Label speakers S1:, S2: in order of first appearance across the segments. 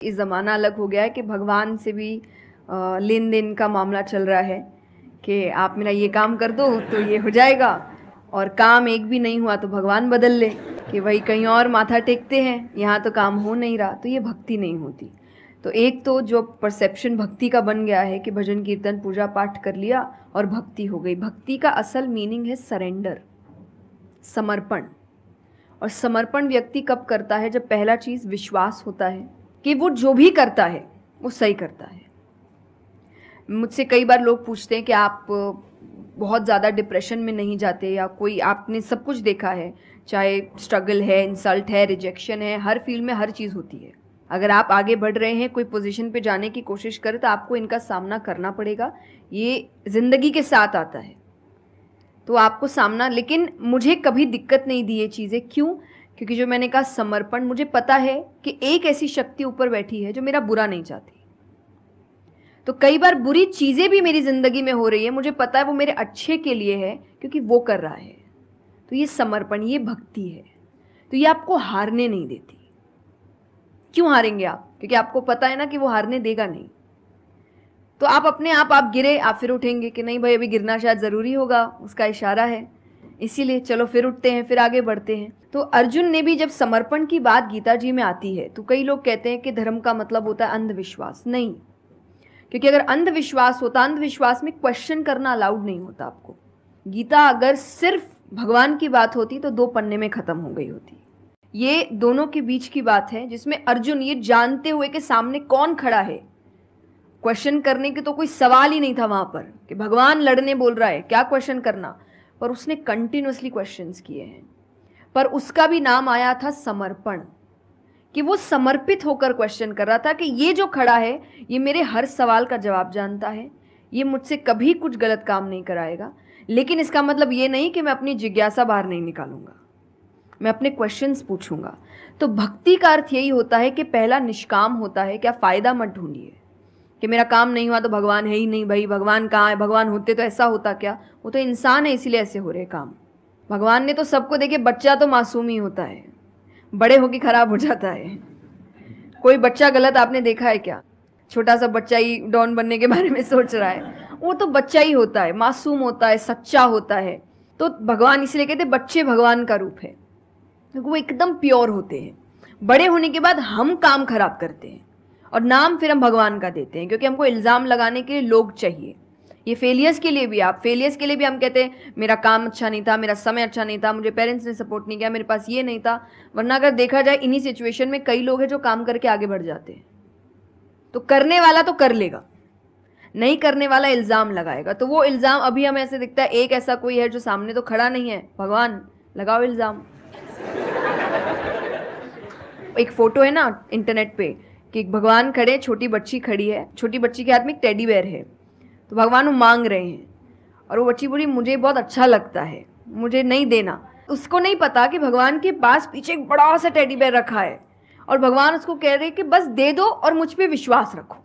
S1: ये ज़माना अलग हो गया है कि भगवान से भी लेन देन का मामला चल रहा है कि आप मेरा ये काम कर दो तो ये हो जाएगा, और काम एक भी नहीं हुआ तो भगवान बदल ले, कि वही कहीं और माथा टेकते हैं, यहाँ तो काम हो नहीं रहा, तो ये भक्ति नहीं होती। तो एक तो जो परसेप्शन भक्ति का बन गया है कि भजन कीर्तन पूजा पाठ कर लिया और भक्ति हो गई। भक्ति का असल मीनिंग है सरेंडर, समर्पण। और समर्पण व्यक्ति कब करता है? जब पहला चीज़ विश्वास होता है कि वो जो भी करता है वो सही करता है। मुझसे कई बार लोग पूछते हैं कि आप बहुत ज़्यादा डिप्रेशन में नहीं जाते, या कोई आपने सब कुछ देखा है, चाहे स्ट्रगल है, इंसल्ट है, रिजेक्शन है, हर फील्ड में हर चीज़ होती है। अगर आप आगे बढ़ रहे हैं, कोई पोजीशन पे जाने की कोशिश करें, तो आपको इनका सामना करना पड़ेगा। ये ज़िंदगी के साथ आता है, तो आपको सामना। लेकिन मुझे कभी दिक्कत नहीं दी ये चीज़ें। क्यों? क्योंकि जो मैंने कहा समर्पण, मुझे पता है कि एक ऐसी शक्ति ऊपर बैठी है जो मेरा बुरा नहीं चाहती। तो कई बार बुरी चीज़ें भी मेरी ज़िंदगी में हो रही है, मुझे पता है वो मेरे अच्छे के लिए है, क्योंकि वो कर रहा है। तो ये समर्पण, ये भक्ति है। तो ये आपको हारने नहीं देती। क्यों हारेंगे आप? क्योंकि आपको पता है ना कि वो हारने देगा नहीं। तो आप अपने आप गिरे, आप फिर उठेंगे कि नहीं भाई अभी गिरना शायद ज़रूरी होगा, उसका इशारा है, इसीलिए चलो फिर उठते हैं, फिर आगे बढ़ते हैं। तो अर्जुन ने भी जब समर्पण की बात गीता जी में आती है, तो कई लोग कहते हैं कि धर्म का मतलब होता है अंधविश्वास। नहीं, क्योंकि अगर अंधविश्वास होता, अंधविश्वास में क्वेश्चन करना अलाउड नहीं होता आपको। गीता अगर सिर्फ भगवान की बात होती तो 2 पन्ने में खत्म हो गई होती। ये दोनों के बीच की बात है, जिसमें अर्जुन ये जानते हुए कि सामने कौन खड़ा है, क्वेश्चन करने की तो कोई सवाल ही नहीं था वहां पर कि भगवान लड़ने बोल रहा है, क्या क्वेश्चन करना। पर उसने कंटिन्यूअसली क्वेश्चंस किए हैं, पर उसका भी नाम आया था समर्पण, कि वो समर्पित होकर क्वेश्चन कर रहा था कि ये जो खड़ा है ये मेरे हर सवाल का जवाब जानता है, ये मुझसे कभी कुछ गलत काम नहीं कराएगा। लेकिन इसका मतलब ये नहीं कि मैं अपनी जिज्ञासा बाहर नहीं निकालूंगा, मैं अपने क्वेश्चंस पूछूंगा। तो भक्ति का अर्थ यही होता है कि पहला निष्काम होता है। क्या फ़ायदा मत ढूंढिए कि मेरा काम नहीं हुआ तो भगवान है ही नहीं। भाई भगवान कहाँ है? भगवान होते तो ऐसा होता क्या? वो तो इंसान है, इसीलिए ऐसे हो रहे काम। भगवान ने तो सबको देखे, बच्चा तो मासूम ही होता है, बड़े होके खराब हो जाता है। कोई बच्चा गलत आपने देखा है क्या? छोटा सा बच्चा ही डॉन बनने के बारे में सोच रहा है, वो तो बच्चा ही होता है, मासूम होता है, सच्चा होता है। तो भगवान इसलिए कहते बच्चे भगवान का रूप है, क्योंकि वो एकदम प्योर होते हैं। बड़े होने के बाद हम काम खराब करते हैं और नाम फिर हम भगवान का देते हैं, क्योंकि हमको इल्ज़ाम लगाने के लिए लोग चाहिए। ये फेलियर्स के लिए भी, आप फेलियर्स के लिए भी हम कहते हैं मेरा काम अच्छा नहीं था, मेरा समय अच्छा नहीं था, मुझे पेरेंट्स ने सपोर्ट नहीं किया, मेरे पास ये नहीं था। वरना अगर देखा जाए इन्हीं सिचुएशन में कई लोग हैं जो काम करके आगे बढ़ जाते हैं। तो करने वाला तो कर लेगा, नहीं करने वाला इल्ज़ाम लगाएगा। तो वो इल्ज़ाम अभी हमें ऐसे दिखता है एक ऐसा कोई है जो सामने तो खड़ा नहीं है, भगवान लगाओ इल्ज़ाम। एक फोटो है ना इंटरनेट पे कि भगवान खड़े, छोटी बच्ची खड़ी है, छोटी बच्ची के हाथ में एक टेडी बेयर है, तो भगवान वो मांग रहे हैं और वो बच्ची बोली मुझे बहुत अच्छा लगता है, मुझे नहीं देना। उसको नहीं पता कि भगवान के पास पीछे एक बड़ा सा टेडी बेयर रखा है और भगवान उसको कह रहे हैं कि बस दे दो और मुझ पे विश्वास रखो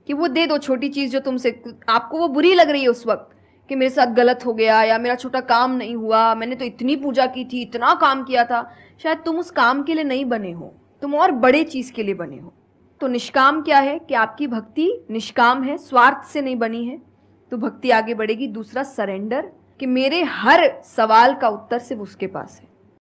S1: कि वो दे दो। छोटी चीज़ जो तुमसे, आपको वो बुरी लग रही है उस वक्त कि मेरे साथ गलत हो गया या मेरा छोटा काम नहीं हुआ, मैंने तो इतनी पूजा की थी, इतना काम किया था, शायद तुम उस काम के लिए नहीं बने हो, तुम और बड़े चीज़ के लिए बने हो। तो निष्काम क्या है कि आपकी भक्ति निष्काम है, स्वार्थ से नहीं बनी है, तो भक्ति आगे बढ़ेगी। दूसरा सरेंडर, कि मेरे हर सवाल का उत्तर सिर्फ उसके पास है।